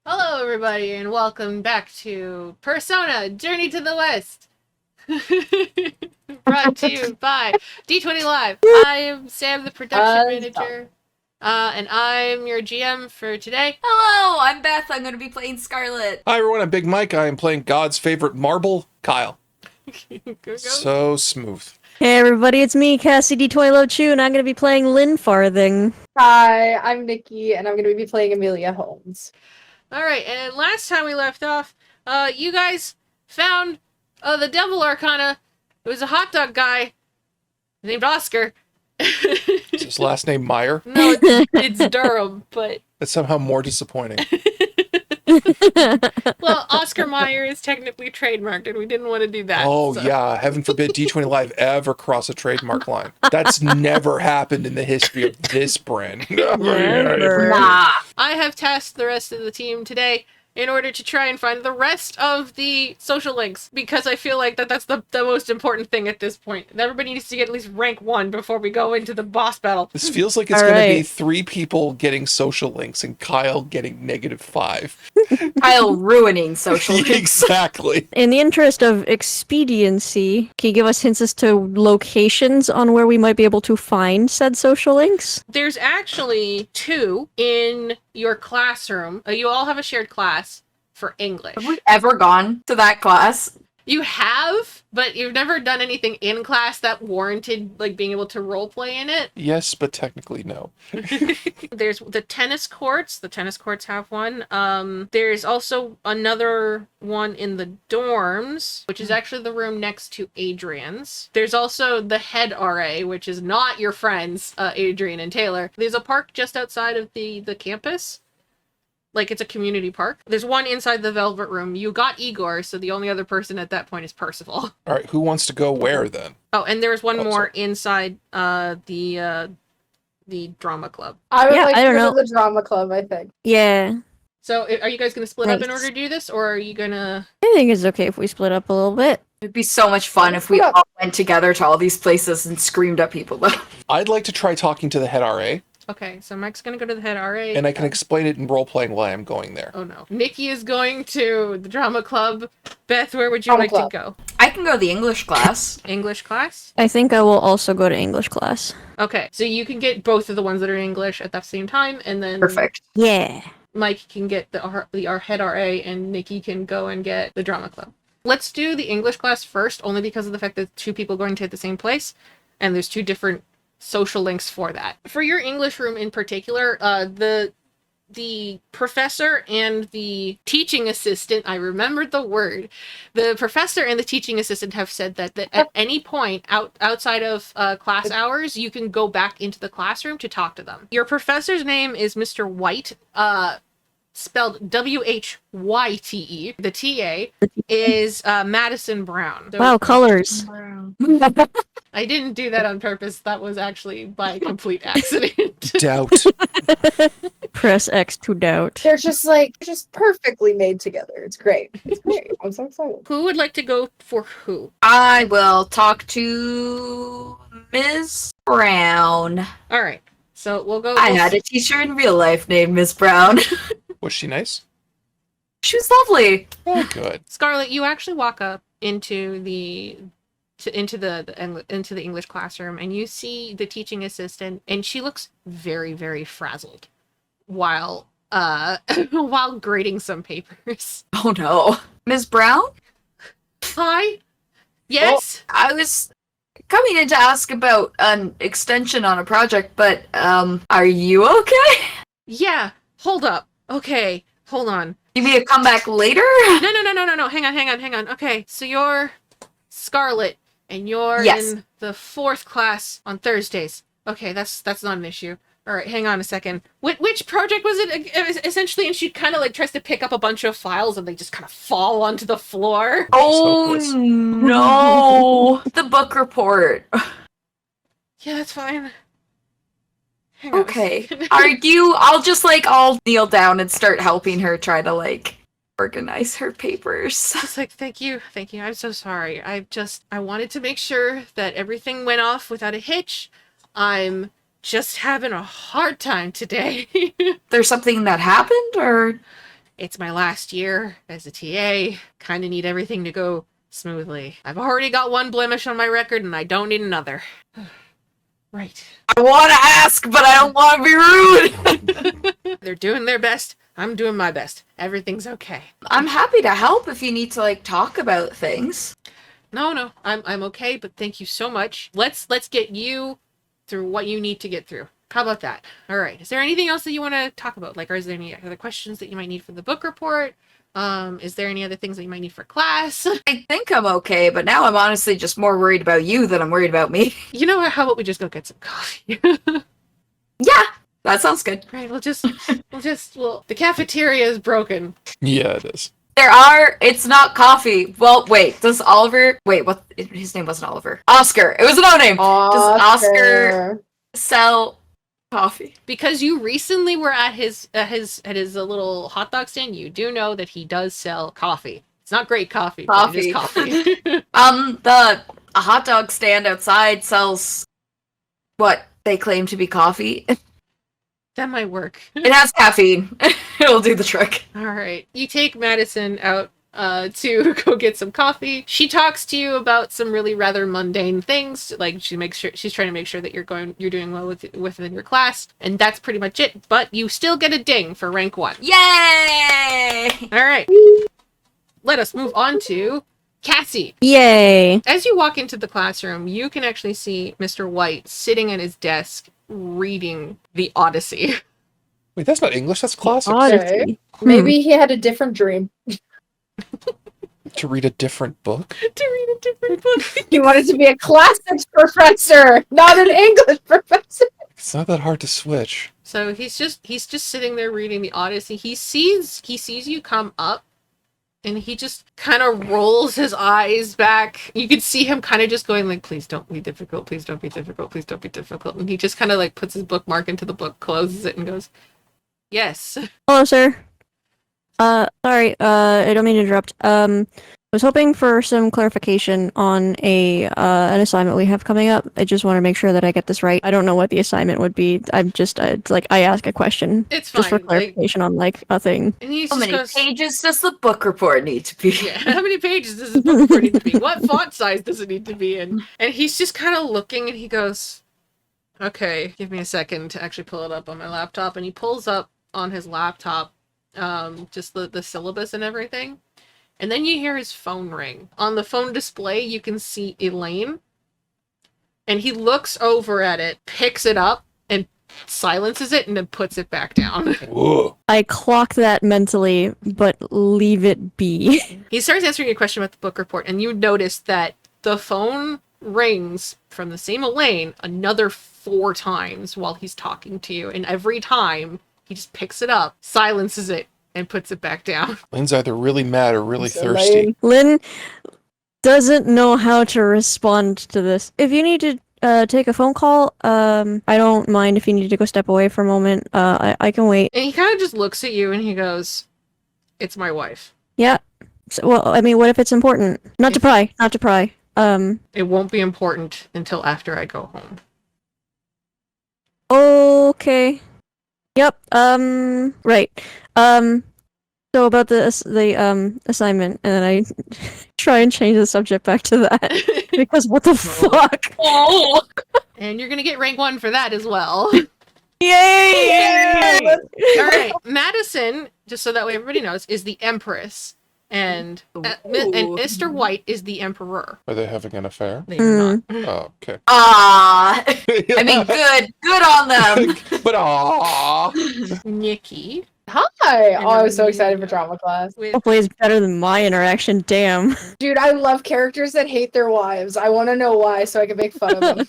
Hello, everybody, and welcome back to Persona Journey to the West. Brought to you by D20 Live. I am Sam, the production manager, and I'm your GM for today. Hello, I'm Beth. I'm going to be playing Scarlet. Hi everyone, I'm Big Mike. I am playing God's favorite marble, Kyle. Go. So smooth. Hey everybody, it's me, Cassie D20 Low Chew, and I'm going to be playing Lynn Farthing. Hi, I'm Nikki, and I'm going to be playing Amelia Holmes. Alright, and last time we left off, you guys found the Devil Arcana. It was a hot dog guy named Oscar. Is his last name Meyer? No, it's Durham, but... That's somehow more disappointing. Well, Oscar Mayer is technically trademarked, and we didn't want to do that. Oh, so. yeah. Heaven forbid D20 Live ever cross a trademark line. That's never happened in the history of this brand. Never. Nah. I have tasked the rest of the team today in order to try and find the rest of the social links, because I feel like that's the most important thing at this point. Everybody needs to get at least rank 1 before we go into the boss battle. This feels like it's going to be 3 people getting social links and Kyle getting -5. Kyle ruining social links. Exactly. In the interest of expediency, can you give us hints as to locations on where we might be able to find said social links? There's actually 2 in your classroom. You all have a shared class for English. Have we ever gone to that class? You have, but you've never done anything in class that warranted like being able to roleplay in it. Yes, but technically no. There's the tennis courts. The tennis courts have one. There's also another one in the dorms, which is actually the room next to Adrian's. There's also the head RA, which is not your friends, Adrian and Taylor. There's a park just outside of the campus. Like, it's a community park. There's one inside the Velvet Room. You got Igor, so the only other person at that point is Percival. All right, who wants to go where then? Oh, and there's one more sorry. inside the drama club. I would Yeah, like I to don't go know. to the drama club, I think. Yeah, So, are you guys going to split up in Nice. order to do this, or are you going to... I think it's okay if we split up a little bit. It'd be so much fun if we all went together to all these places and screamed at people. I'd like to try talking to the head RA, Okay, so Mike's going to go to the head RA. and I can explain it in role-playing while I'm going there. Oh, no. Nikki is going to the drama club. Beth, where would you Drama like club. to go? I can go to the English class. English class? I think I will also go to English class. Okay, so you can get both of the ones that are English at the same time, and then... Perfect. Yeah. Mike can get our head RA, and Nikki can go and get the drama club. Let's do the English class first, only because of the fact that 2 people are going to the same place, and there's 2 different social links for that. For your English room in particular, the professor and the teaching assistant, I remembered the word, the professor and the teaching assistant have said that at any point outside of class hours, you can go back into the classroom to talk to them. Your professor's name is Mr. White, spelled W-H-Y-T-E. The TA is Madison Brown. So Wow, colors. I didn't do that on purpose. That was actually by complete accident. Doubt. Press X to doubt. They're just perfectly made together. It's great. It's great. I'm so excited. Who would like to go for who? I will talk to Ms. Brown. All right. So we'll go. I had a teacher in real life named Miss Brown. Was she nice? She was lovely. Oh, good. Scarlett, you actually walk up into the English classroom, and you see the teaching assistant, and she looks very, very frazzled while while grading some papers. Oh no. Ms. Brown? Hi. Yes. I was coming in to ask about an extension on a project, but, are you okay? Yeah. Hold up. Okay. Hold on. You mean to come back later? No. Hang on. Okay. So you're Scarlett, and you're Yes. in the 4th class on Thursdays. Okay, that's not an issue. All right, hang on a second. Which project was it essentially? And she kind of like tries to pick up a bunch of files, and they just kind of fall onto the floor. Oh hopeless. no! The book report. Yeah, that's fine. Hang on. Okay. I'll kneel down and start helping her try to, like, organize her papers. It's like, thank you. I'm so sorry. I wanted to make sure that everything went off without a hitch. I'm just having a hard time today. There's something that happened, or? It's my last year as a TA. Kind of need everything to go smoothly. I've already got one blemish on my record and I don't need another. Right. I want to ask, but I don't want to be rude. They're doing their best. I'm doing my best. Everything's okay. I'm happy to help if you need to, like, talk about things. No, I'm okay, but thank you so much. Let's get you through what you need to get through. How about that? All right. Is there anything else that you want to talk about? Like, or is there any other questions that you might need for the book report? Is there any other things that you might need for class? I think I'm okay, but now I'm honestly just more worried about you than I'm worried about me. You know what? How about we just go get some coffee? Yeah, that sounds good. Right. The cafeteria is broken. Yeah, it is. It's not coffee. Well, wait, what, his name wasn't Oliver. Oscar. It was a no-name. Does Oscar sell coffee? Because you recently were at his little hot dog stand, you do know that he does sell coffee. It's not great coffee, but it is coffee. A hot dog stand outside sells what they claim to be coffee. That might work. It has caffeine. It'll do the trick. All right. You take Madison out to go get some coffee. She talks to you about some really rather mundane things. Like she's trying to make sure that you're doing well within your class, and that's pretty much it. But you still get a ding for rank 1. Yay! All right. Let us move on to Cassie. Yay. As you walk into the classroom, you can actually see Mr. White sitting at his desk reading the Odyssey. Wait, that's not English. That's classics. Odyssey. Maybe he had a different dream. To read a different book. To read a different book. He wanted to be a classics professor, not an English professor. It's not that hard to switch. So he's just sitting there reading the Odyssey. He sees you come up, and he just kind of rolls his eyes back. You could see him kind of just going like, please don't be difficult, please don't be difficult, please don't be difficult. And he just kind of like puts his bookmark into the book, closes it, and goes, yes. Hello, sir. Sorry, I don't mean to interrupt. I was hoping for some clarification on an assignment we have coming up. I just want to make sure that I get this right. I don't know what the assignment would be. I'm just, I ask a question. It's fine. Just for clarification on, like, a thing. And he How just many pages does the book report need to be? Yeah, how many pages does this book report need to be? What font size does it need to be in? And he's just kind of looking, and he goes, okay, give me a second to actually pull it up on my laptop. And he pulls up on his laptop just the syllabus and everything. And then you hear his phone ring. On the phone display, you can see Elaine. And he looks over at it, picks it up, and silences it, and then puts it back down. Whoa. I clock that mentally, but leave it be. He starts answering a question about the book report, and you notice that the phone rings from the same Elaine another 4 times while he's talking to you. And every time, he just picks it up, silences it, and puts it back down. Lynn's either really mad or really So thirsty. lame. Lynn doesn't know how to respond to this. If you need to take a phone call, I don't mind if you need to go step away for a moment. I can wait. And he kind of just looks at you and he goes, it's my wife. Yeah. So, well, I mean, what if it's important? Not to pry. Not to pry. It won't be important until after I go home. Okay. Yep. Right. So about the assignment, and then I try and change the subject back to that because what the fuck? Oh! And you're gonna get rank 1 for that as well. Yay! All right, Madison, just so that way everybody knows, is the Empress, and Mr. White is the Emperor. Are they having an affair? They are not. Oh, okay. Ah! I mean, good on them. But Nikki. Hi! Oh, I was so excited for drama class. With Hopefully it's better than my interaction. Damn. Dude, I love characters that hate their wives. I want to know why so I can make fun of them.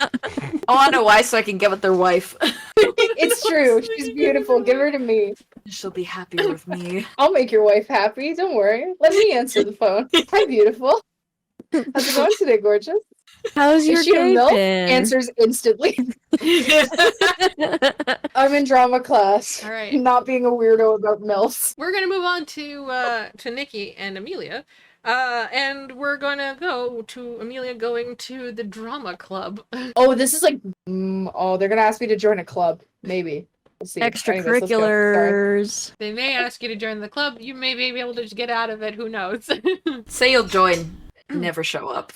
I want to know why so I can get with their wife. It's true. She's beautiful. Give her to me. She'll be happier with me. I'll make your wife happy. Don't worry. Let me answer the phone. Hi, beautiful. How's it going today, gorgeous? How's your Is she a day milk? been? Answers instantly. I'm in drama class. All right. Not being a weirdo about MILFs. We're gonna move on to Nikki and Amelia. And we're gonna go to Amelia going to the drama club. Oh, this is like, they're gonna ask me to join a club. Maybe. We'll see. Anyways, let's go. Sorry. Extracurriculars. They may ask you to join the club. You may be able to just get out of it. Who knows? Say you'll join, never show up.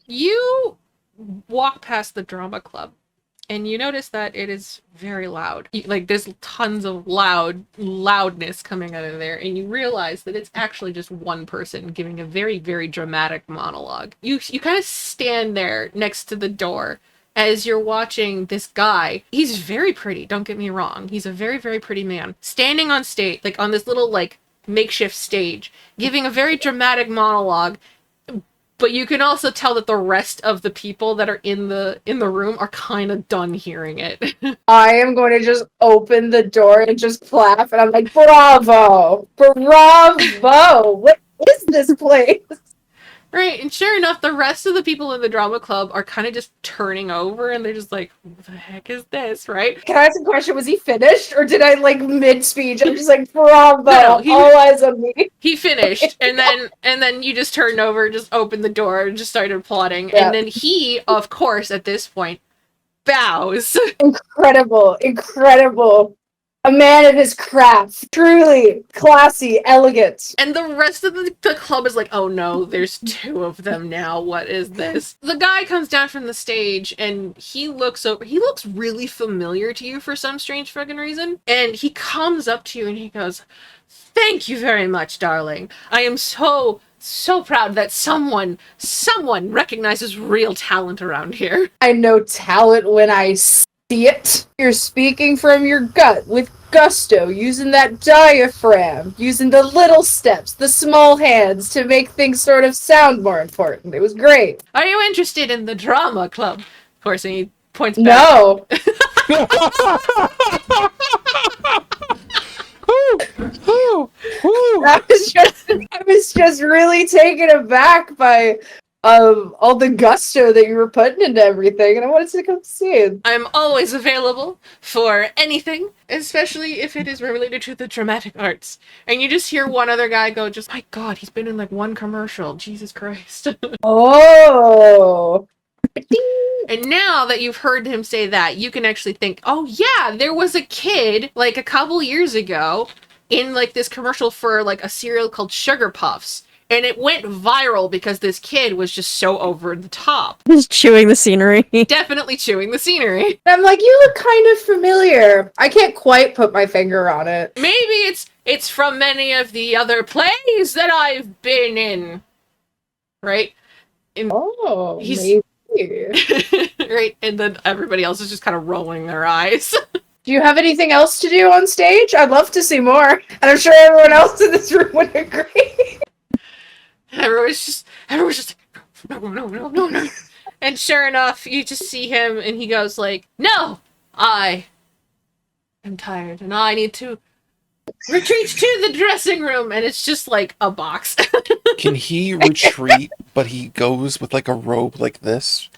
You walk past the drama club, and you notice that it is very loud. Like, there's tons of loudness coming out of there, and you realize that it's actually just one person giving a very, very dramatic monologue. You kind of stand there next to the door as you're watching this guy. He's very pretty, don't get me wrong. He's a very, very pretty man. Standing on stage, like on this little, like, makeshift stage, giving a very dramatic monologue. But you can also tell that the rest of the people that are in the room are kind of done hearing it. I am going to just open the door and just clap, and I'm like, bravo! Bravo! What is this place? Right, and sure enough, the rest of the people in the drama club are kind of just turning over, and they're just like, what the heck is this, right? Can I ask a question? Was he finished, or did I, like, mid-speech? I'm just like, bravo! No, All eyes on me. He finished, and then you just turned over, just opened the door, and just started applauding, Yeah. and then he, of course, at this point, bows. Incredible, incredible. A man of his craft. Truly classy, elegant. And the rest of the club is like, oh no, there's two of them now. What is this? The guy comes down from the stage and he looks over. He looks really familiar to you for some strange fucking reason. And he comes up to you and he goes, thank you very much, darling. I am so proud that someone recognizes real talent around here. I know talent when I see it. You're speaking from your gut with gusto, using that diaphragm, using the little steps, the small hands to make things sort of sound more important. It was great. Are you interested in the drama club? Of course, and he points back. No. I was just really taken aback by all the gusto that you were putting into everything, and I wanted to come see it. I'm always available for anything, especially if it is related to the dramatic arts. And you just hear one other guy go, just, my God, he's been in like one commercial. Jesus Christ. Oh. And now that you've heard him say that, you can actually think, oh yeah, there was a kid like a couple years ago in like this commercial for like a cereal called Sugar Puffs. And it went viral because this kid was just so over the top. Just chewing the scenery. Definitely chewing the scenery. And I'm like, you look kind of familiar. I can't quite put my finger on it. Maybe it's from many of the other plays that I've been in. Right? Oh, He's- maybe. Right? And then everybody else is just kind of rolling their eyes. Do you have anything else to do on stage? I'd love to see more. And I'm sure everyone else in this room would agree. Everyone's just like, no. And sure enough, you just see him and he goes like, no, I am tired and I need to retreat to the dressing room. And it's just like a box. Can he retreat, but he goes with like a robe like this?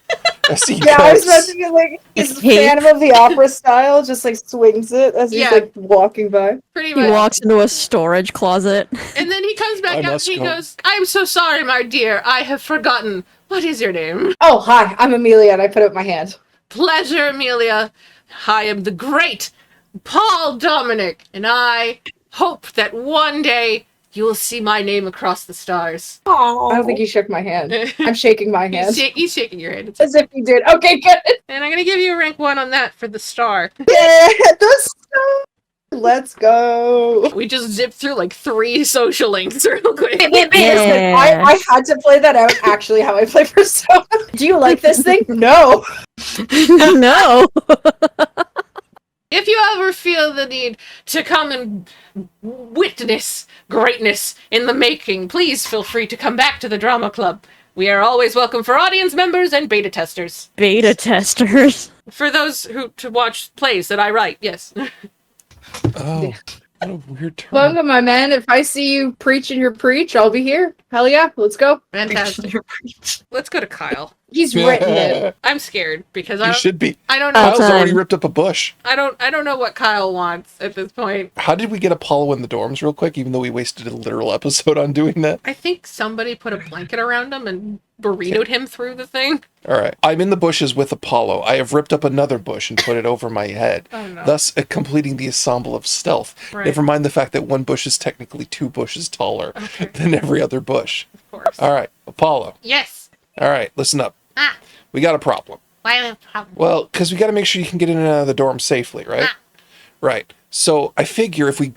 As he Yeah, I was goes? about to be like, he's a Cape. Phantom of the Opera style, just like swings it as he's Yeah. like walking by. Pretty He much. walks into a storage closet. And then he comes back I out and must he go. goes, I'm so sorry, my dear. I have forgotten. What is your name? Oh, hi, I'm Amelia, and I put up my hand. Pleasure, Amelia. I am the great Paul Dominic, and I hope that one day you will see my name across the stars. I don't think he shook my hand. I'm shaking my hand. He's shaking your hand. As if he did. Okay, good. And I'm gonna give you a rank 1 on that for the star. Yeah, the star. Let's go. We just zipped through like 3 social links real quick. Yeah. I had to play that out actually how I play Persona. Do you like this thing? No. No. If you ever feel the need to come and witness greatness in the making, please feel free to come back to the drama club. We are always welcome for audience members and beta testers. Beta testers. For those who to watch plays that I write, yes. Oh, what a weird term. Bunga, my man, if I see you preaching your preach, I'll be here. Hell yeah, let's go. Fantastic. Let's go to Kyle. He's written it. I'm scared because You should be. I don't know. Kyle's already time. ripped up a bush. I don't know what Kyle wants at this point. How did we get Apollo in the dorms real quick, even though we wasted a literal episode on doing that? I think somebody put a blanket around him and burritoed him through the thing. All right. I'm in the bushes with Apollo. I have ripped up another bush and put it over my head, Oh no. thus completing the ensemble of stealth. Right. Never mind the fact that one bush is technically 2 bushes taller Okay. than every other bush. Of course. All right, Apollo. Yes. All right, listen up. Ah. We got a problem. Why am I a problem? Well, because we got to make sure you can get in and out of the dorm safely, right? Ah. Right. So I figure if we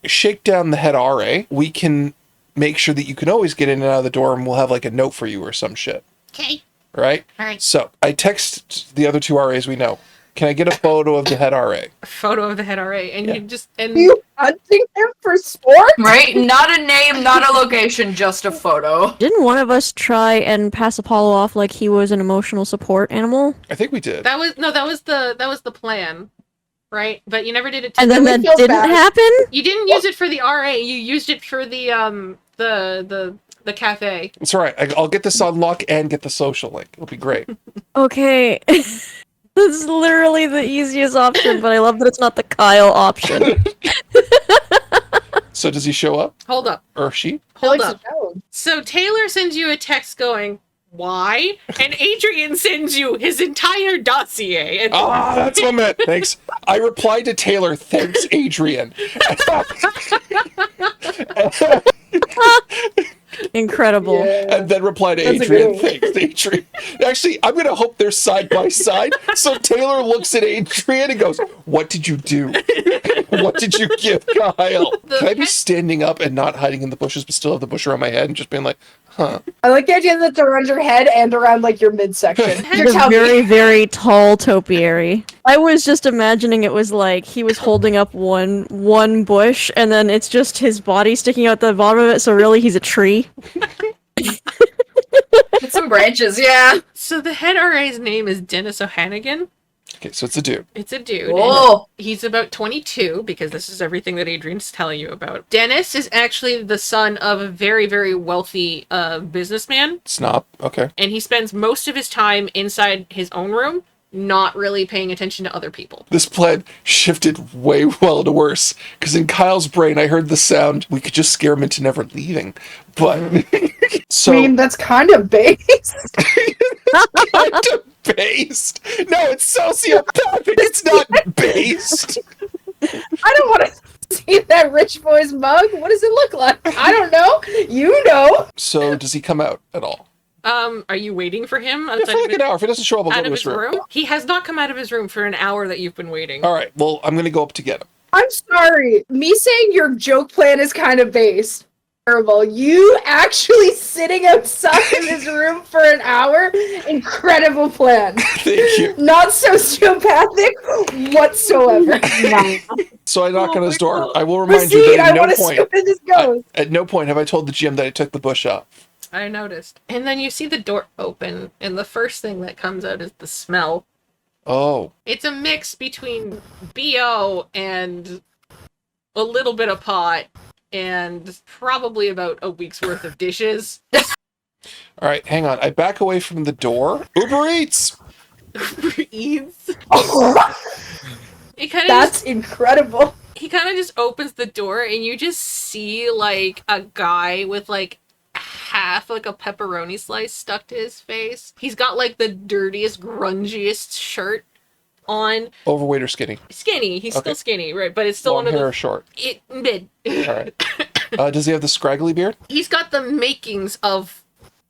shake down the head RA, we can make sure that you can always get in and out of the dorm. We'll have like a note for you or some shit. Okay. Right? All right. So I text the other 2 RAs we know. Can I get a photo of the head RA? A photo of the head RA, and you just and You hunting him for sport? Right? Not a name, not a location, just a photo. Didn't one of us try and pass Apollo off like he was an emotional support animal? I think we did. that was the plan, right? But you never did it. And then we that feel didn't bad. happen? You didn't use it for the RA. You used it for the cafe. It's all right. I'll get this on lock and get the social link. It'll be great. Okay. This is literally the easiest option, but I love that it's not the Kyle option. So does he show up? Hold up. Or she? Hold Likes up. to know. So Taylor sends you a text going, "Why?" And Adrian sends you his entire dossier. And That's what I meant. Thanks. I replied to Taylor, thanks, Adrian. Incredible. Yeah. And then reply to That's a Adrian, good thanks, Adrian. Actually, I'm going to hope they're side by side. So Taylor looks at Adrian and goes, what did you do? What did you give Kyle? Can I be standing up and not hiding in the bushes, but still have the bush around my head and just being like, huh? I like the idea that it's around your head and around like your midsection. Your The tummy. very, very tall topiary. I was just imagining it was like he was holding up one bush, and then it's just his body sticking out the bottom of it, so really he's a tree. With some branches, yeah. so the head RA's name is Dennis O'Hannigan. Okay, so it's a dude. It's a dude. and Oh, He's about 22 because this is everything that Adrian's telling you about. Dennis is actually the son of a very, very wealthy businessman, Snob. Okay. and he spends most of his time inside his own room, not really paying attention to other people. This plan shifted way well to worse. Because in Kyle's brain, I heard the sound, we could just scare him into never leaving. But, so, I mean, that's kind of base. kind of based. No, it's sociopathic. It's not based. I don't want to see that rich boy's mug. What does it look like? I don't know. You know. So, does he come out at all? Are you waiting for him Yeah, outside for of like an hour. If he doesn't show up, I'll go out to of his his room. room? He has not come out of his room for an hour that you've been waiting. All right, well, I'm going to go up to get him. I'm sorry. Me saying your joke plan is kind of based. Terrible. You actually sitting outside of his room for an hour? Incredible plan. Thank you. Not sociopathic whatsoever. So I knock Oh on his my door. God. I will remind Proceed. you that I at want no to see point, where this goes. at no point have I told the GM that I took the bush off. I noticed. And then you see the door open, and the first thing that comes out is the smell. Oh, It's a mix between BO and a little bit of pot, and probably about a week's worth of dishes. all right. Hang on. I back away from the door. Uber Eats. Eats. It kind of That's incredible. he kind of just opens the door, and you just see like a guy with like half like a pepperoni slice stuck to his face. He's got like the dirtiest, grungiest shirt on. Overweight or skinny? Skinny. He's Okay. still skinny, right? But it's still Long one of hair or the short? mid. All right. Does he have the scraggly beard? He's got the makings of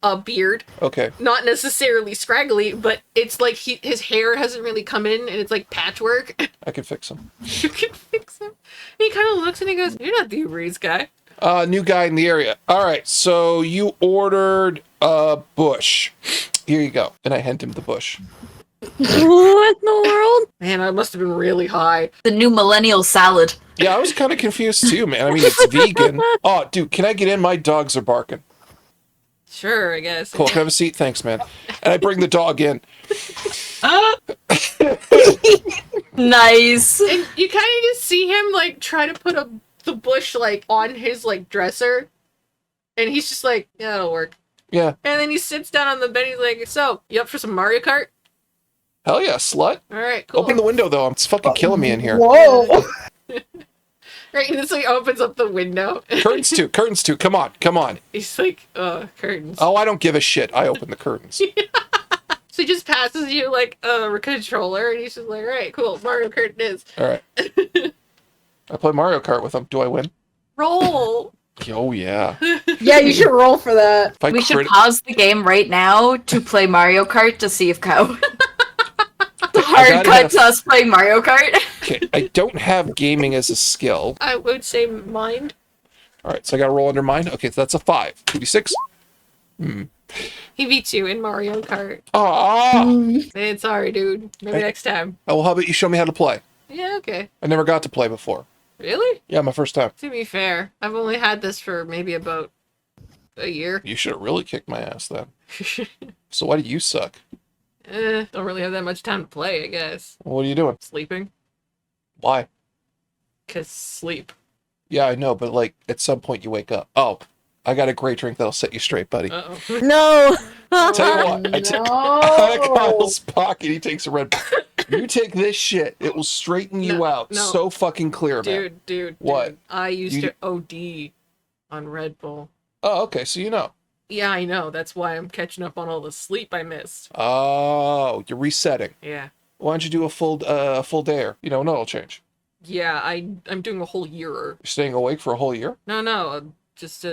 a beard. Okay. Not necessarily scraggly, but it's like his hair hasn't really come in, and it's like patchwork. I can fix him. You can fix him. He kind of looks and he goes, "You're not the Uber Eats guy." New guy in the area. All right. So you ordered a bush. Here you go. And I hand him the bush. What in the world? Man, I must have been really high. the new millennial salad. Yeah, I was kind of confused too, man. I mean, it's vegan. Oh, dude, can I get in? My dogs are barking. Sure, I guess. Cool. Can I have a seat? Thanks, man. And I bring the dog in. Nice. And you kind of just see him like try to put the bush like on his like dresser, and he's just like, "Yeah, that'll work." Yeah. And then he sits down on the bed. He's like, "So, you up for some Mario Kart?" Hell yeah, slut. All right, cool. Open the window though. It's fucking killing me in here. Whoa. Right, and so he opens up the window. Curtains too. Curtains too. Come on. Come on. He's like, curtains. Oh, I don't give a shit. I open the curtains. So he just passes you like a controller, and he's just like, "All right, cool, Mario Kart it is." All right. I play Mario Kart with him. Do I win? Roll. Oh yeah. Yeah, you should roll for that. If I We should crit- pause the game right now to play Mario Kart to see if Kyle. The hard gotta cut have- to us playing Mario Kart. Okay, I don't have gaming as a skill. I would say mind. All right, so I got to roll under mine. Okay, so that's a 5. 2d6. He beats you in Mario Kart. Ah. Hey, sorry, dude. Maybe Hey. next time. Oh, well, how about you show me how to play? Yeah, okay. I never got to play before. Really? Yeah, my first time. To be fair, I've only had this for maybe about a year. You should have really kicked my ass then. So why do you suck? Don't really have that much time to play, I guess. What are you doing? Sleeping? Why? 'Cause sleep. Yeah, I know, but like at some point you wake up. Oh, I got a great drink that'll set you straight, buddy. Uh-oh. No. Tell you what, I take No. out of Kyle's pocket. He takes a red. You take this shit. It will straighten you No, out no. so fucking clear, man. Dude. What? I used You- to OD on Red Bull. Oh, okay. So you know. Yeah, I know. That's why I'm catching up on all the sleep I missed. Oh, you're resetting. Yeah. Why don't you do a full day? You know, no, it'll change. Yeah, I'm doing a whole year. You're staying awake for a whole year? No, just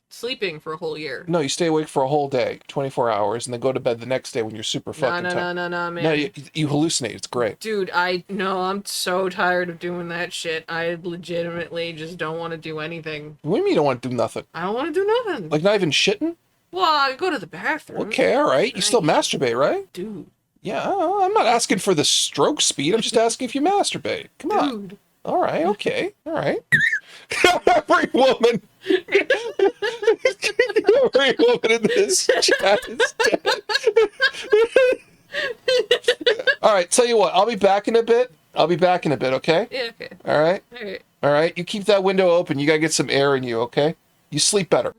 sleeping for a whole year. No, you stay awake for a whole day, 24 hours, and then go to bed the next day when you're super fucking tired. No, man. No, you hallucinate. It's great. Dude, I'm so tired of doing that shit. I legitimately just don't want to do anything. What do you mean you don't want to do nothing? I don't want to do nothing. Like not even shitting? Well, I go to the bathroom. Okay, all right. You still masturbate, right? Dude. Yeah, I'm not asking for the stroke speed. I'm just asking if you masturbate. Come on. Dude. All right, okay, all right. Every woman, every woman in this chat is dead. All right, tell you what, I'll be back in a bit. Okay? Yeah, okay. All right, Alright. all right. You keep that window open. You gotta get some air in you, okay? You sleep better.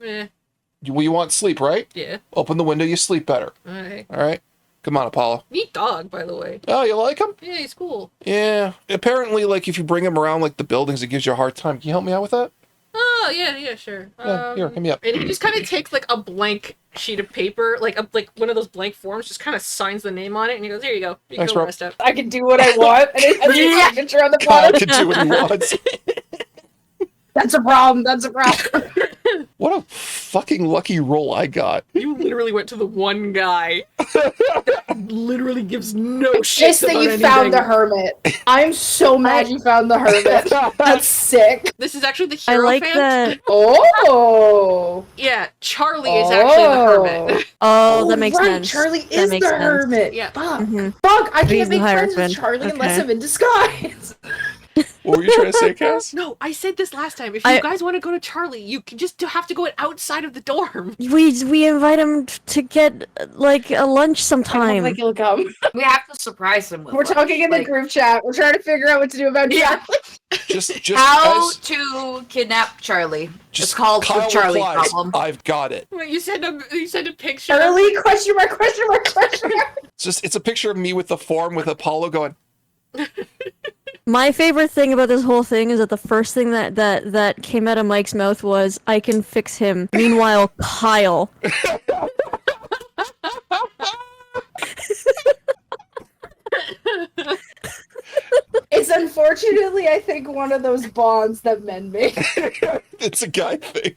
You want sleep, right? Yeah. Open the window. You sleep better. Alright. All right. Come on, Apollo. Neat dog, by the way. Oh, you like him? Yeah, he's cool. Yeah. Apparently, like if you bring him around like the buildings, it gives you a hard time. Can you help me out with that? Oh, yeah, sure. Yeah, here, hit me up. And he just kind of takes like a blank sheet of paper, like one of those blank forms, just kind of signs the name on it, and he goes, "Here you go. You Thanks, can bro. rest up." I can do what I want, and it has your signature on the Kyle bottom. can do what he wants. That's a problem. That's a problem. What a fucking lucky roll I got. You literally went to the one guy that literally gives no shit Just that about you anything. found the hermit. I'm so mad you found the hermit. That's sick. This is actually the I hero like fan. that. Oh. Yeah, Charlie is actually the hermit. Oh, that makes right. sense. Charlie That is the makes sense. hermit. Yeah. Fuck. Mhm. Fuck. I He's can't the make friends with Hierophant. Charlie unless Okay. I'm in disguise. What were you trying to say, Cass? No, I said this last time. If you I- guys want to go to Charlie, you can just have to go outside of the dorm. We invite him to get like a lunch I don't sometime. think he'll come. We have to surprise him with We're lunch. talking in the Like, group chat. We're trying to figure out what to do about Yeah. Charlie. Just how as, to kidnap Charlie. just It's called Kyle the Charlie replies, problem. I've got it. You send a picture. Charlie? Question mark, question mark, question mark. It's a picture of me with the form with Apollo going, My favorite thing about this whole thing is that the first thing that came out of Mike's mouth was, "I can fix him." Meanwhile, Kyle. It's unfortunately, I think, one of those bonds that men make. it's a guy thing.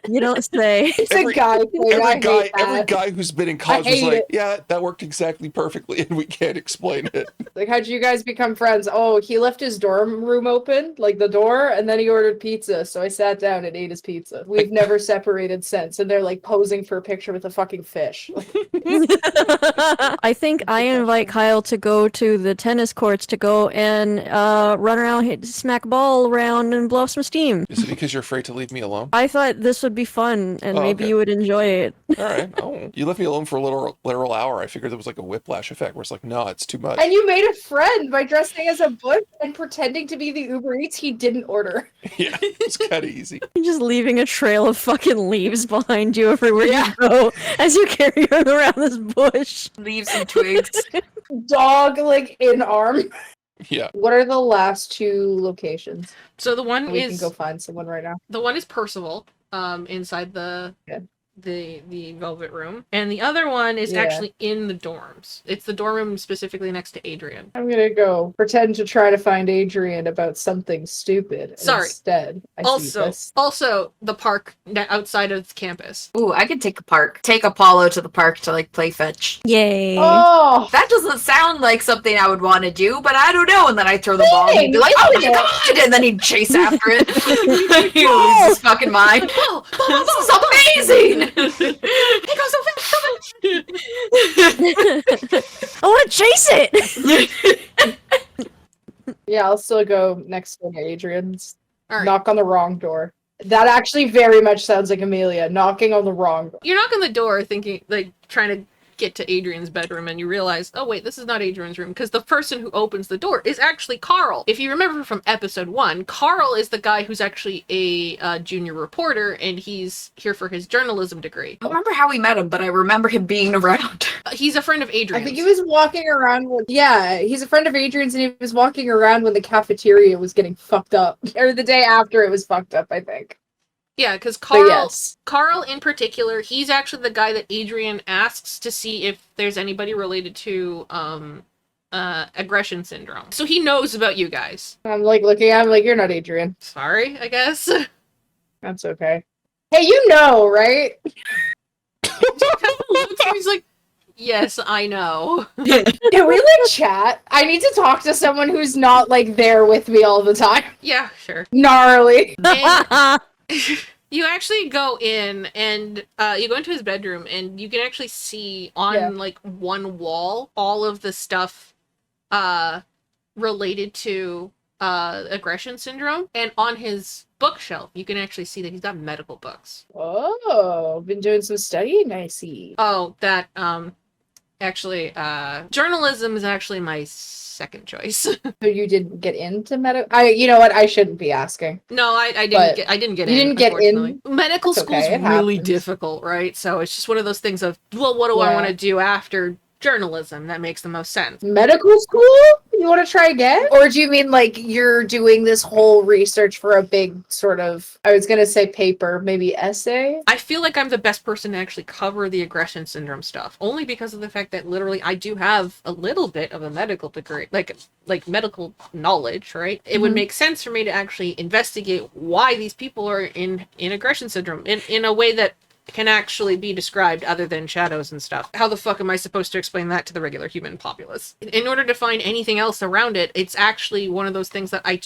You don't say. It's Every- a guy thing. I hate Every that. guy who's been in college was hate like, it. yeah, that worked exactly perfectly, and we can't explain it. Like, how'd you guys become friends? Oh, he left his dorm room open, like the door, and then he ordered pizza. So I sat down and ate his pizza. We've never separated since. And they're like posing for a picture with a fucking fish. I think I invite Kyle to go to the tennis courts to go and run around, smack ball around, and blow off some steam. Is it because you're afraid to leave me alone? I thought this would would be fun, and Oh, maybe okay. you would enjoy it. All right. Oh, you left me alone for a literal hour. I figured there was like a whiplash effect where it's like, no, it's too much. And you made a friend by dressing as a bush and pretending to be the Uber Eats he didn't order. Yeah, it's kind of easy. You're just leaving a trail of fucking leaves behind you everywhere Yeah. you go as you carry around this bush. Leaves and twigs. Dog, like, in arm. Yeah. What are the last two locations? So the one We can is go find someone right now. the one is Percival, inside the Velvet Room, and the other one is Yeah. actually in the dorms. It's the dorm room specifically next to Adrian. I'm gonna go pretend to try to find Adrian about something stupid. And Sorry. Instead, I see this. Also the park outside of campus. Ooh, I could take Apollo to the park to like play fetch. Yay. Oh, That doesn't sound like something I would want to do, but I don't know. And then I throw the ball and he'd be like, "Oh my god!" And then he'd chase after it. He loses his fucking mind. Ball, ball, ball, This ball, is amazing. He goes so fast, so fast. I want to chase it! yeah, I'll still go next to Adrian's. All right. Knock on the wrong door. That actually very much sounds like Amelia knocking on the wrong door. You knock on the door thinking, like, trying to get to Adrian's bedroom, and you realize, oh wait, this is not Adrian's room, because the person who opens the door is actually Carl. If you remember from episode 1, Carl is the guy who's actually a junior reporter, and he's here for his journalism degree. I don't remember how we met him, but I remember him being around. He's a friend of Adrian's. I think he was walking around with, yeah, he's a friend of Adrian's and he was walking around when the cafeteria was getting fucked up. Or the day after it was fucked up, I think. Yeah, because But Carl, yes. Carl in particular, he's actually the guy that Adrian asks to see if there's anybody related to aggression syndrome. So he knows about you guys. I'm like looking at him like, you're not Adrian. Sorry, I guess. That's okay. Hey, you know, right? He's like, yes, I know. Can we like chat? I need to talk to someone who's not like there with me all the time. Yeah, sure. Gnarly. And you actually go in and you go into his bedroom and you can actually see on like one wall all of the stuff related to aggression syndrome, and on his bookshelf you can actually see that he's got medical books. Oh, been doing some studying, I see. Oh, that actually journalism is actually my second choice. So you didn't get into you know what? I shouldn't be asking. No, I But didn't get you in. didn't get in? Unfortunately. Medical That's school's okay, it really happens. difficult, right? So it's just one of those things of, well, what do I Yeah. want to do after journalism? That makes the most sense. Medical school? You want to try again? Or do you mean like you're doing this whole research for a big sort of, I was going to say paper, maybe essay? I feel like I'm the best person to actually cover the aggression syndrome stuff, only because of the fact that literally I do have a little bit of a medical degree, like medical knowledge, right? It would Mhm. make sense for me to actually investigate why these people are in aggression syndrome in a way that can actually be described other than shadows and stuff. How the fuck am I supposed to explain that to the regular human populace? In order to find anything else around it, it's actually one of those things that I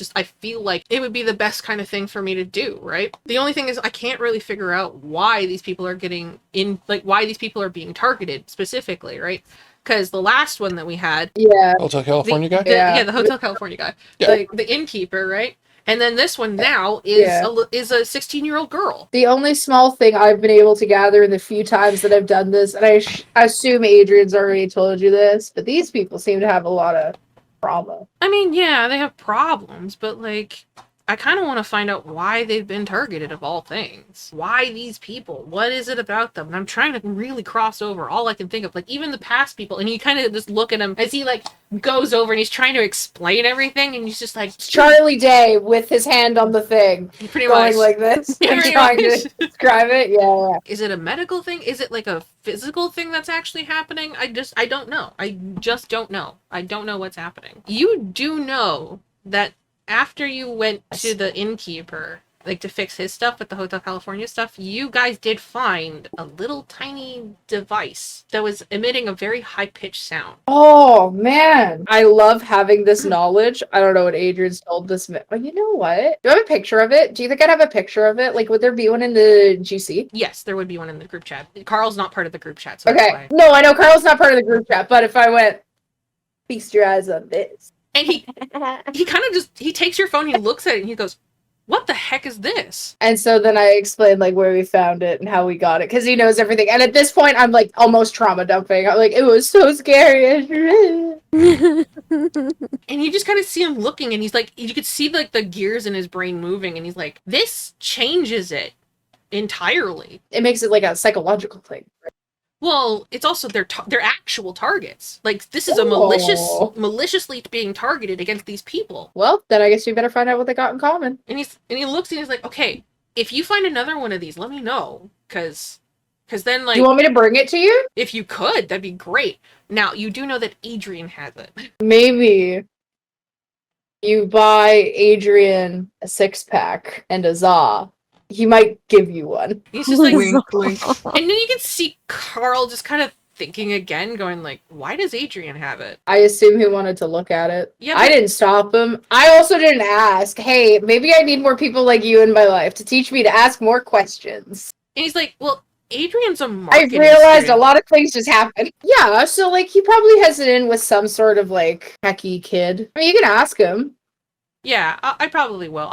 feel like it would be the best kind of thing for me to do, right? The only thing is I can't really figure out why these people are getting in, like why these people are being targeted specifically, right? Because the last one that we had, Yeah. Hotel California guy? Yeah. the Hotel California guy, Yeah. the innkeeper, right? And then this one now is is a 16-year-old girl. The only small thing I've been able to gather in the few times that I've done this, and I assume Adrian's already told you this, but these people seem to have a lot of trauma. I mean, yeah, they have problems, but like, I kind of want to find out why they've been targeted of all things. Why these people? What is it about them? And I'm trying to really cross over all I can think of, like even the past people. And you kind of just look at him as he like goes over and he's trying to explain everything, and he's just like It's Charlie Day with his hand on the thing, pretty going much like this, Yeah, and pretty trying much. to describe it. Yeah. Is it a medical thing? Is it like a physical thing that's actually happening? I don't know. I just don't know. I don't know what's happening. You do know that after you went to the innkeeper, like to fix his stuff with the Hotel California stuff, you guys did find a little tiny device that was emitting a very high-pitched sound. Oh man, I love having this knowledge. I don't know what Adrian's told this. But you know what? Do I have a picture of it? Do you think I'd have a picture of it? Like, would there be one in the GC? Yes, there would be one in the group chat. Carl's not part of the group chat, so that's Okay. why. No, I know Carl's not part of the group chat, but if I went, feast your eyes on this. And he kind of just, he takes your phone, he looks at it, and he goes, what the heck is this? And so then I explained like where we found it and how we got it because he knows everything. And at this point, I'm like almost trauma dumping. I'm like, it was so scary. And you just kind of see him looking, and he's like, you could see like the gears in his brain moving, and he's like, this changes it entirely. It makes it like a psychological thing. Well, it's also their actual targets. Like, this is Oh. maliciously being targeted against these people. Well, then I guess we better find out what they got in common. And he looks and he's like, okay, if you find another one of these, let me know, because then, like, Do you want me to bring it to you? if you could, that'd be great. Now, you do know that Adrian has it. Maybe you buy Adrian a 6-pack and a za. He might give you one. He's just like, Wink, wink. and then you can see Carl just kind of thinking again, going like, why does Adrian have it? I assume he wanted to look at it. Yeah, I but- didn't stop him. I also didn't ask, hey, maybe I need more people like you in my life to teach me to ask more questions. And he's like, well, Adrian's a I marketing realized student. a lot of things just happened. Yeah, so like he probably has it in with some sort of like techie kid. I mean, you can ask him. Yeah, I probably will.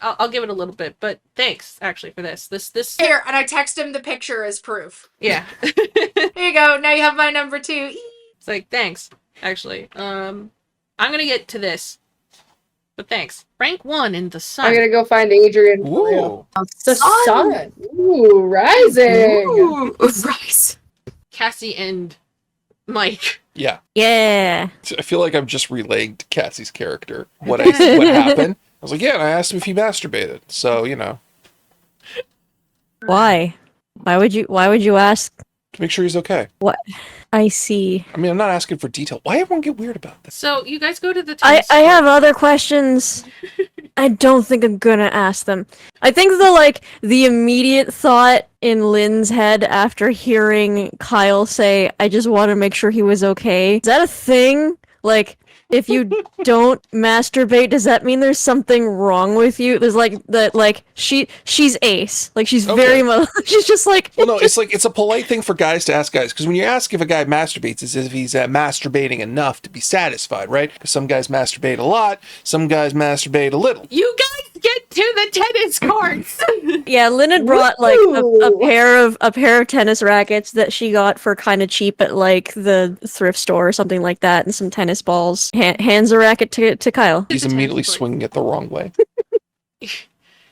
I'll give it a little bit, but thanks actually for this. This Here, and I text him the picture as proof. yeah. Here you go. Now you have my number too. It's like, thanks, actually. I'm gonna get to this. But thanks. Rank 1 in the sun. I'm gonna go find Adrian. for you. Ooh. The sun. Ooh, rising. Ooh, right. Cassie and Mike. Yeah. Yeah. I feel like I'm just relaying to Cassie's character what happened. I was like, yeah, and I asked him if he masturbated. So, you know, Why? Why would you ask? to make sure he's okay. I see. I mean, I'm not asking for detail. Why everyone get weird about this? So you guys go to the I tennis have court. other questions. I don't think I'm gonna ask them. I think the immediate thought in Lynn's head after hearing Kyle say, I just want to make sure he was okay. Is that a thing? Like, if you don't masturbate, does that mean there's something wrong with you? There's she's ace. Like, she's Okay. very much, she's just like, Well, no, it's like it's a polite thing for guys to ask guys, because when you ask if a guy masturbates, it's as if he's masturbating enough to be satisfied, right? Because some guys masturbate a lot, some guys masturbate a little. You guys get to the tennis courts. yeah, Lynn had brought like Woo! a pair of tennis rackets that she got for kind of cheap at like the thrift store or something like that, and some tennis balls. Hands a racket to Kyle. He's The tennis immediately court. swinging it the wrong way.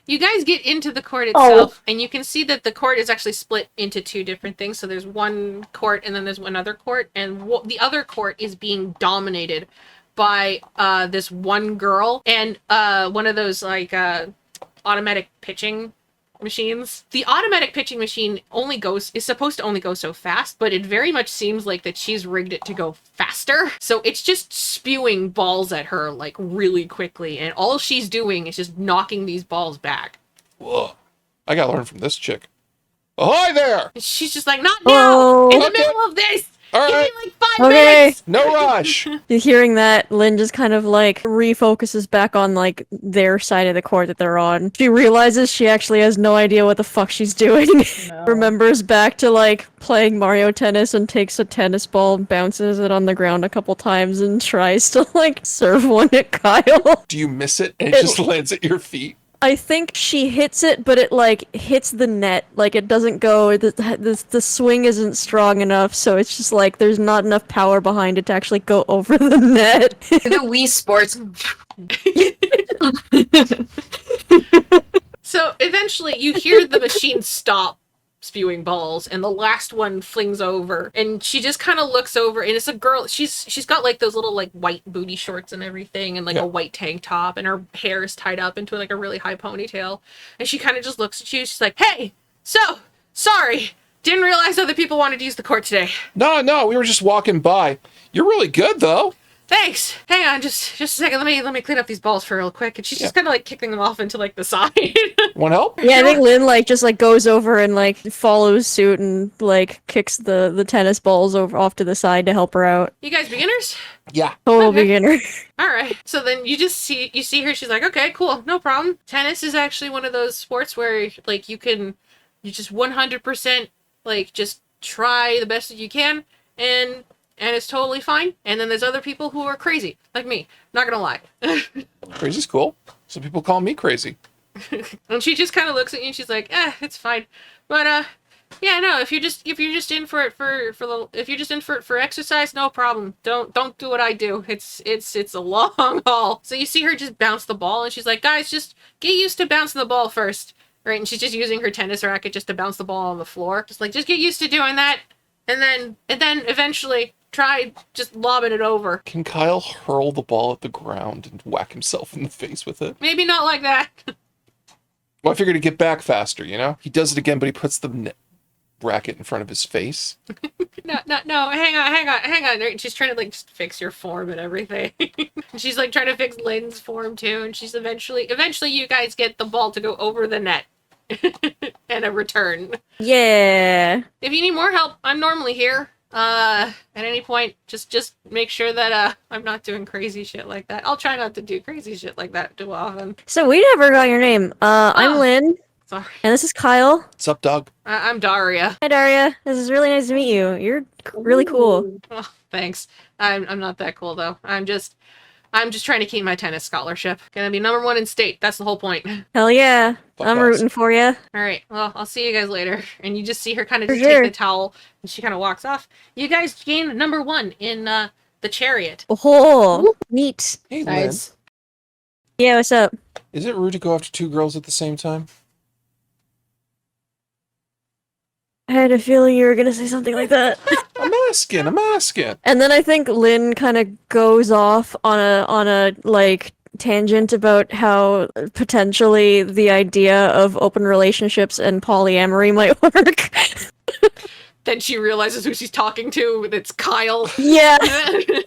You guys get into the court itself, and you can see that the court is actually split into two different things. So there's one court, and then there's another court, and the other court is being dominated by this one girl and one of those like automatic pitching machines. The automatic pitching machine is supposed to only go so fast, but it very much seems like that she's rigged it to go faster. So it's just spewing balls at her like really quickly, and all she's doing is just knocking these balls back. Whoa. I gotta learn from this chick. Ahoy there! And she's just like, not now! Oh. In the Okay. middle of this! All Give right, me like 5 Okay. minutes! no rush. Hearing that, Lynn just kind of like refocuses back on like their side of the court that they're on. She realizes she actually has no idea what the fuck she's doing. No. Remembers back to like playing Mario Tennis and takes a tennis ball, bounces it on the ground a couple times, and tries to like serve one at Kyle. Do you miss it and it just lands at your feet? I think she hits it, but it like hits the net. Like it doesn't go. The swing isn't strong enough, so it's just like there's not enough power behind it to actually go over the net. The Wii Sports. So eventually you hear the machine stop spewing balls, and the last one flings over, and she just kind of looks over, and it's a girl. She's got like those little like white booty shorts and everything, and like Yeah. a white tank top, and her hair is tied up into like a really high ponytail, and she kind of just looks at you. She's like, "Hey, so sorry, didn't realize other people wanted to use the court today. No, we were just walking by. You're really good, though. Thanks. Hang on, just a second. Let me clean up these balls for real quick." And she's just kind of like kicking them off into like the side. Want help? Yeah, I think Lynn like just like goes over and like follows suit and like kicks the tennis balls over off to the side to help her out. You guys beginners? Yeah. Total Okay. beginner. All right. So then you see her. She's like, okay, cool, no problem. Tennis is actually one of those sports where like you just 100% like just try the best that you can, and and it's totally fine. And then there's other people who are crazy, like me. Not gonna lie. Crazy's cool. Some people call me crazy. And she just kind of looks at you and she's like, it's fine. But yeah, no, if you're just in for it if you're just in for it for exercise, no problem. Don't do what I do. It's a long haul. So you see her just bounce the ball, and she's like, guys, just get used to bouncing the ball first. Right? And she's just using her tennis racket just to bounce the ball on the floor. Just get used to doing that. And then eventually try just lobbing it over. Can Kyle hurl the ball at the ground and whack himself in the face with it? Maybe not like that. Well, I figured to get back faster, you know? He does it again, but he puts the racket in front of his face. No, hang on. Right? She's trying to just fix your form and everything. She's trying to fix Lynn's form too, and she's eventually you guys get the ball to go over the net. And a return. Yeah. If you need more help, I'm normally here. At any point, just make sure that I'm not doing crazy shit like that. I'll try not to do crazy shit like that too often. So we never got your name. I'm Lynn. Sorry. And this is Kyle. What's up, dog? I'm Daria. Hi, Daria. This is really nice to meet you. You're really cool. Oh, thanks. I'm not that cool though. I'm just trying to keep my tennis scholarship. Gonna be number 1 in state. That's the whole point. Hell yeah. Fuck I'm us. rooting for you. All right. Well, I'll see you guys later. And you just see her kind of For just sure. take the towel, and she kind of walks off. You guys gain number 1 in the chariot. Oh, neat. Hey, Nice. Yeah, what's up? Lynn. Is it rude to go after 2 girls at the same time? I had a feeling you were gonna say something like that. I'm asking. And then I think Lynn kind of goes off on a tangent about how potentially the idea of open relationships and polyamory might work. Then she realizes who she's talking to. It's Kyle. Yeah.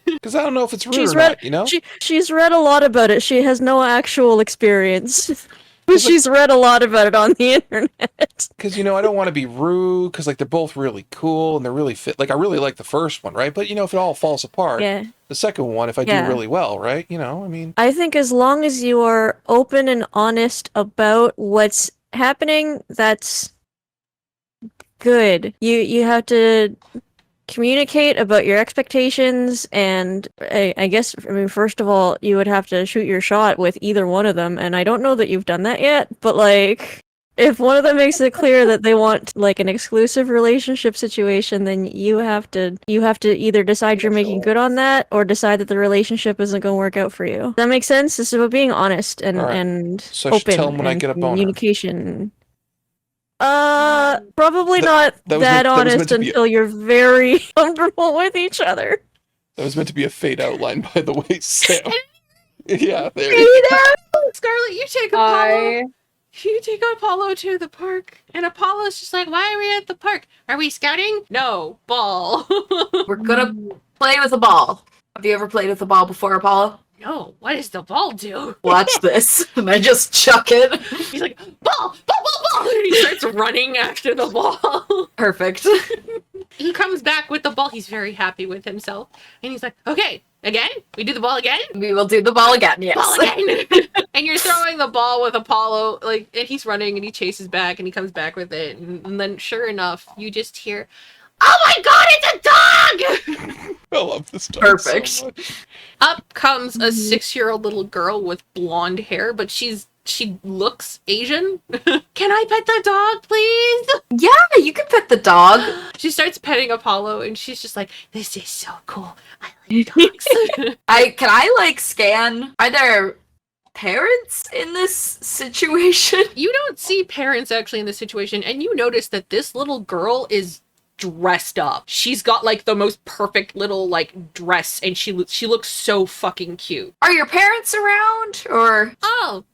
Because I don't know if it's rude She's or read- not, you know? She's read a lot about it. She has no actual experience. But she's read a lot about it on the internet. Because, I don't want to be rude, because, they're both really cool, and they're really fit. I really like the first one, right? But, if it all falls apart, Yeah. the second one, if I do Yeah. really well, right? I think as long as you are open and honest about what's happening, that's good. You have to communicate about your expectations, and I guess, first of all, you would have to shoot your shot with either one of them, and I don't know that you've done that yet, but if one of them makes it clear that they want an exclusive relationship situation, then you have to either decide you're making good on that or decide that the relationship isn't going to work out for you. Does that make sense? This is about being honest and All right. and So I should open tell 'em when I and get a boner. communication. Probably not that was that meant- that was meant honest to be- until you're very comfortable with each other. That was meant to be a fade outline, by the way, Sam. Yeah, there you go. Scarlett, you take Apollo to the park. And Apollo's just like, why are we at the park? Are we scouting? No. Ball. We're gonna play with a ball. Have you ever played with a ball before, Apollo? No. What does the ball do? Watch this. And I just chuck it. He's like, ball. And he starts running after the ball. Perfect. He comes back with the ball. He's very happy with himself. And he's like, okay, again? We do the ball again? We will do the ball again, yes. Ball again. And you're throwing the ball with Apollo, and he's running and he chases back and he comes back with it. And then sure enough, you just hear, oh my god, it's a dog! I love this dog Perfect. so much. Up comes a 6-year-old little girl with blonde hair, but she looks Asian. Can I pet the dog, please? Yeah, you can pet the dog. She starts petting Apollo, and she's just like, this is so cool. I like dogs. Can I scan? Are there parents in this situation? You don't see parents actually in this situation, and you notice that this little girl is dressed up. She's got the most perfect little dress, and she looks so fucking cute. Are your parents around, or? Oh,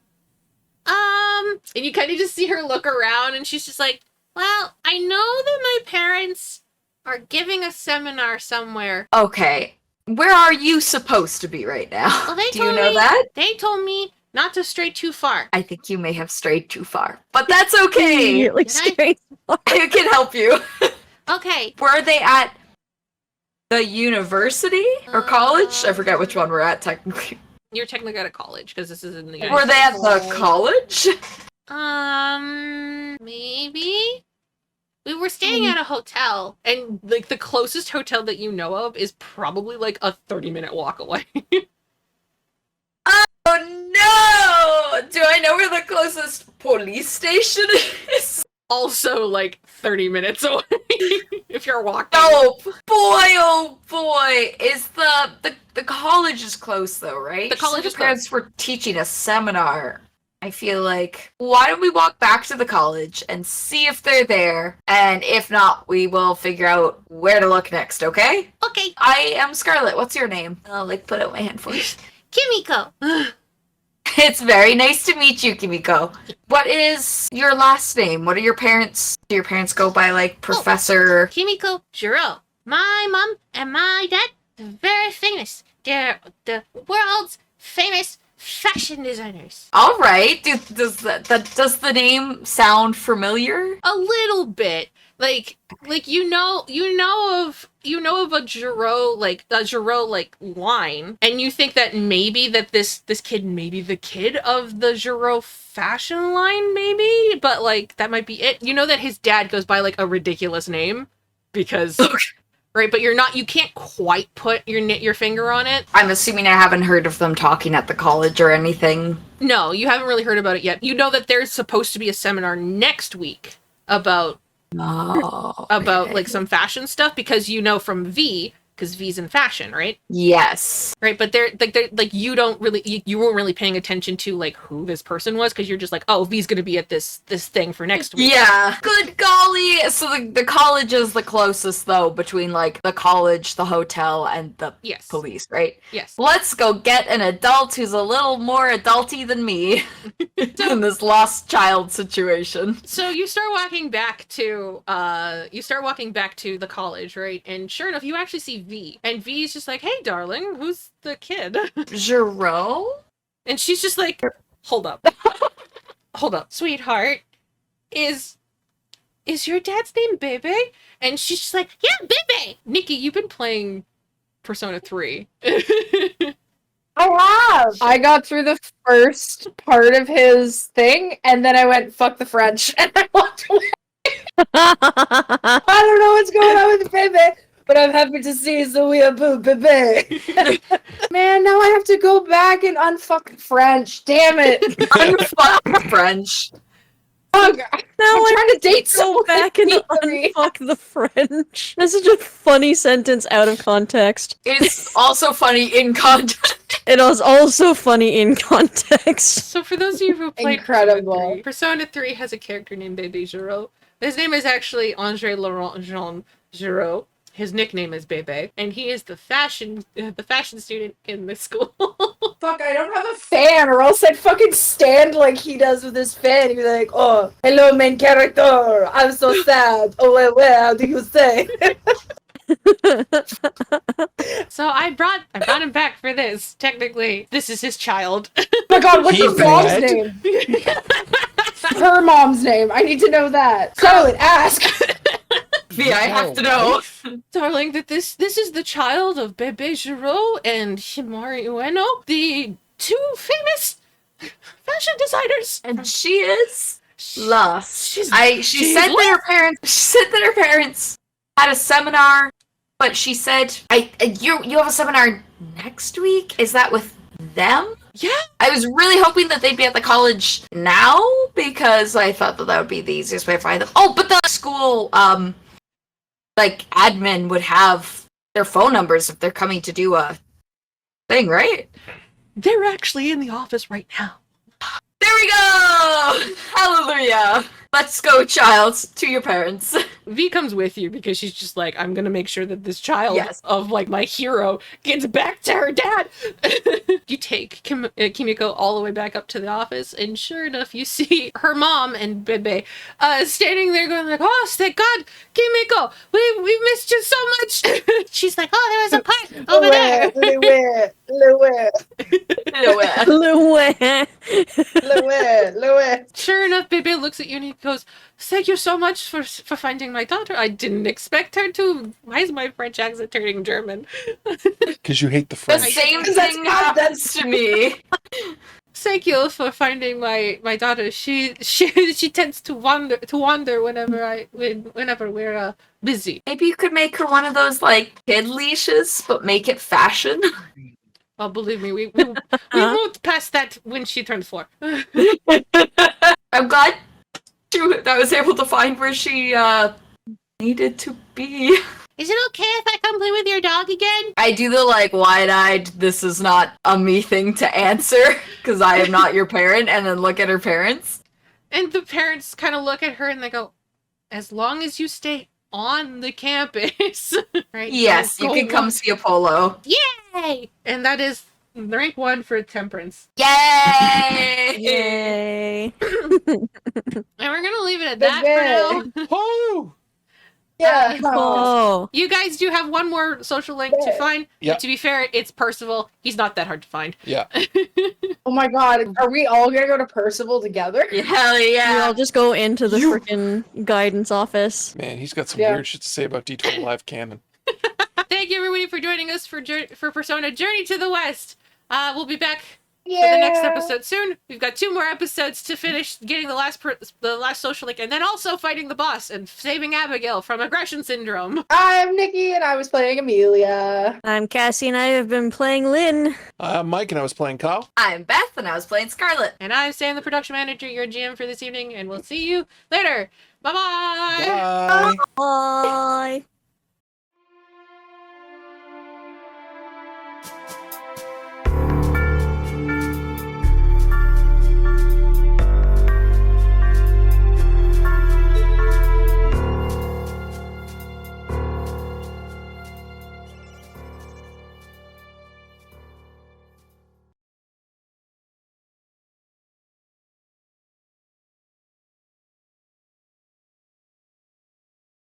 and you kind of just see her look around, and she's just like, well, I know that my parents are giving a seminar somewhere. Okay, where are you supposed to be right now? Well, they Do you told know me- that? They told me not to stray too far. I think you may have strayed too far, but that's okay. Immediately Did I? straight. I can help you. Okay. Were they at the university or college? I forget which one we're at technically. You're technically out of college, because this is in the Were they at the college? Maybe? We were staying at a hotel, and like the closest hotel that you know of is probably like a 30-minute walk away. Oh no! Do I know where the closest police station is? Also like 30 minutes away if you're walking. Oh boy! Is the college is close though, right? The college So is parents were teaching a seminar. I feel like, why don't we walk back to the college and see if they're there? And if not, we will figure out where to look next, okay? Okay, I am Scarlett. What's your name? I'll put out my hand for you. Kimiko. It's very nice to meet you, Kimiko. What is your last name? What are your parents? Do your parents go by Professor? Kimiko Jiro. My mom and my dad, very famous. They're the world's famous fashion designers. All right. Does the name sound familiar? A little bit. Like you know of a Giro line, and you think that maybe that this kid may be the kid of the Giro fashion line, maybe, but like that might be it. You know that his dad goes by like a ridiculous name because right, but you can't quite put your finger on it. I'm assuming I haven't heard of them talking at the college or anything. No, you haven't really heard about it yet. You know that there's supposed to be a seminar next week about like some fashion stuff because you know from V, because V's in fashion, right? Yes. Right, but they're you don't really you weren't really paying attention to like who this person was because you're just like, oh, V's gonna be at this thing for next week. Yeah. Good golly. So the college is the closest though between like the college, the hotel, and the police, right? Yes. Let's go get an adult who's a little more adulty than me in this lost child situation. So you start walking back to the college, right? And sure enough, you actually see V, and V's just like, "Hey, darling, who's the kid?" Giro? And she's just like, "Hold up, sweetheart. Is your dad's name Bebe?" And she's just like, "Yeah, Bebe." Nikki, you've been playing Persona 3. I have. I got through the first part of his thing, and then I went, "Fuck the French," and I walked away. I don't know what's going on with Bebe. But I'm happy to see the weeaboo bebe. Man, now I have to go back and unfuck French. Damn it. Unfuck French. Now I'm trying to date someone back and unfuck the French. That's such a funny sentence out of context. It's also funny in context. It was also funny in context. So for those of you who played Incredible. Persona 3 has a character named Bebe Giro. His name is actually Andre Laurent Jean Giro. His nickname is Bebe, and he is the fashion student in the school. Fuck, I don't have a fan, or else I'd fucking stand like he does with his fan. He'd be like, "Oh, hello, main character. I'm so sad. Oh, well, how do you say?" So I brought him back for this. Technically, this is his child. Oh my god, what's his mom's bled? name? Her mom's name. I need to know that. Scarlett, ask. V, I have to know. Darling, that this is the child of Bebe Giro and Himari Ueno, the two famous fashion designers. And she is lost. She said that her parents had a seminar, but she said, you have a seminar next week? Is that with them? Yeah. I was really hoping that they'd be at the college now because I thought that would be the easiest way to find them. Oh, but the school, admin would have their phone numbers if they're coming to do a thing, right? They're actually in the office right now. There we go! Hallelujah! Let's go, child, to your parents. V comes with you because she's just like, I'm gonna make sure that this child Yes. of like my hero gets back to her dad. You take Kimiko all the way back up to the office, and sure enough, you see her mom and Bebe standing there going like, "Oh, thank God, Kimiko, we missed you so much." She's like, "Oh, there was a part over there." Sure enough, Bebe looks at you and he goes, "Thank you so much for finding my daughter. I didn't expect her to." Why is my French accent turning German? Because you hate the The French. same thing happens to me. Thank you for finding my daughter. She tends to wander whenever we're busy. Maybe you could make her one of those like kid leashes, but make it fashion. Oh, believe me, we moved past that when she turned 4. I'm glad I was able to find where she needed to be. Is it okay if I come play with your dog again? I do the like wide-eyed, this is not a me thing to answer, because I am not your parent, and then look at her parents. And the parents kind of look at her and they go, as long as you stay on the campus. Right? Yes, you Go can come walk. see Apollo. Yay! And that is rank 1 for temperance. Yay! Yay. And we're gonna leave it at that for now. Oh, Yeah. Oh. You guys do have one more social link to find. Yeah. But to be fair, it's Percival. He's not that hard to find. yeah. Oh my god, are we all gonna go to Percival together? Hell We yeah! all just go into the freaking guidance office. Man, he's got some Yeah. weird shit to say about D20 live canon. Thank you everybody for joining us for Persona Journey to the West. We'll be back Yeah. for the next episode soon. We've got 2 more episodes to finish getting the last social link, and then also fighting the boss and saving Abigail from aggression syndrome. I'm Nikki and I was playing Amelia. I'm Cassie and I have been playing Lynn. I'm Mike, and I was playing Kyle. I'm Beth, and I was playing Scarlet. And I'm Sam, the production manager, your GM for this evening, and we'll see you later. Bye-bye. Bye. Bye.